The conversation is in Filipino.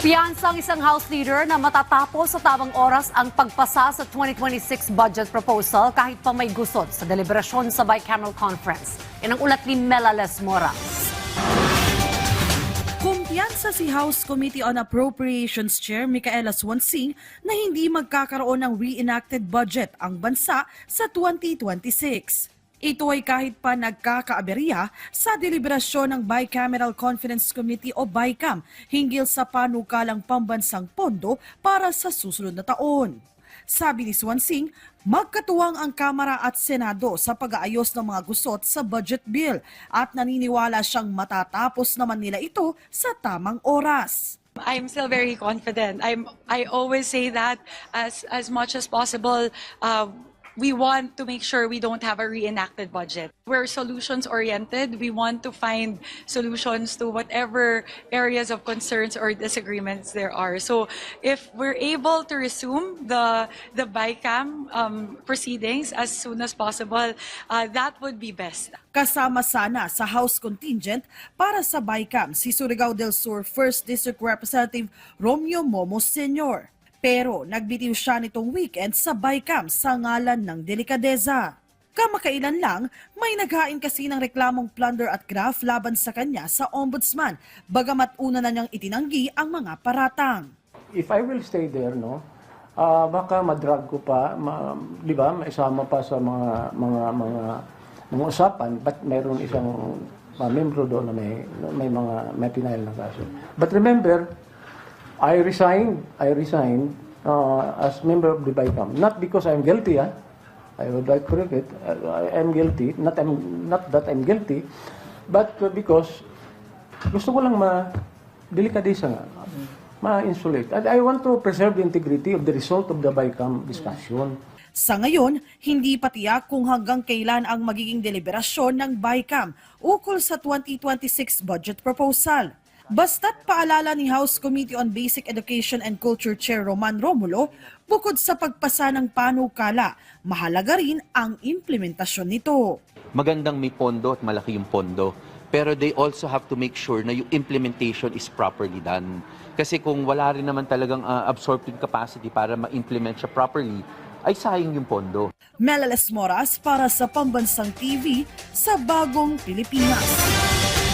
Kumpiyansa ang isang House leader na matatapos sa tamang oras ang pagpasa sa 2026 budget proposal kahit pa may gusot sa deliberasyon sa bicameral conference. Yan ang ulat ni Mela Lesmora. Kumpiyansa si House Committee on Appropriations Chair Micaela Swansing na hindi magkakaroon ng reenacted budget ang bansa sa 2026. Ito ay kahit pa nagkakaaberya sa deliberasyon ng Bicameral Conference Committee o BICAM hinggil sa panukalang pambansang pondo para sa susunod na taon. Sabi ni Swansing, magkatuwang ang Kamara at Senado sa pag-aayos ng mga gusot sa budget bill at naniniwala siyang matatapos naman nila ito sa tamang oras. I'm still very confident. I always say that as much as possible. We want to make sure we don't have a reenacted budget. We're solutions-oriented. We want to find solutions to whatever areas of concerns or disagreements there are. So if we're able to resume the BICAM proceedings as soon as possible, that would be best. Kasama sana sa House contingent para sa BICAM si Surigao del Sur 1st District Representative Romeo Momo Sr. Pero nagbitiw siya nitong weekend sa BICAM sa ngalan ng delikadeza. Kamakailan lang, may naghain kasi ng reklamong plunder at graft laban sa kanya sa ombudsman, bagamat una na niyang itinanggi ang mga paratang. If I will stay there, baka madrag ko pa, di ba, maisama pa sa mga usapan, but mayroon isang membro doon na may pinahil na kaso. But remember, I resigned as member of the BICAM, not because I'm guilty. I would like to correct it. I am guilty, not that I'm guilty, but because gusto ko lang delikadesa nga, ma-insulate. And I want to preserve the integrity of the result of the BICAM discussion. Sa ngayon, hindi pa tiyak kung hanggang kailan ang magiging deliberasyon ng BICAM ukol sa 2026 budget proposal. Basta't paalala ni House Committee on Basic Education and Culture Chair Roman Romulo, bukod sa pagpasa ng panukala, mahalaga rin ang implementasyon nito. Magandang may pondo at malaki yung pondo, pero they also have to make sure na yung implementation is properly done. Kasi kung wala rin naman talagang absorptive capacity para ma-implement siya properly, ay sayang yung pondo. Mela Lesmoras para sa Pambansang TV sa Bagong Pilipinas.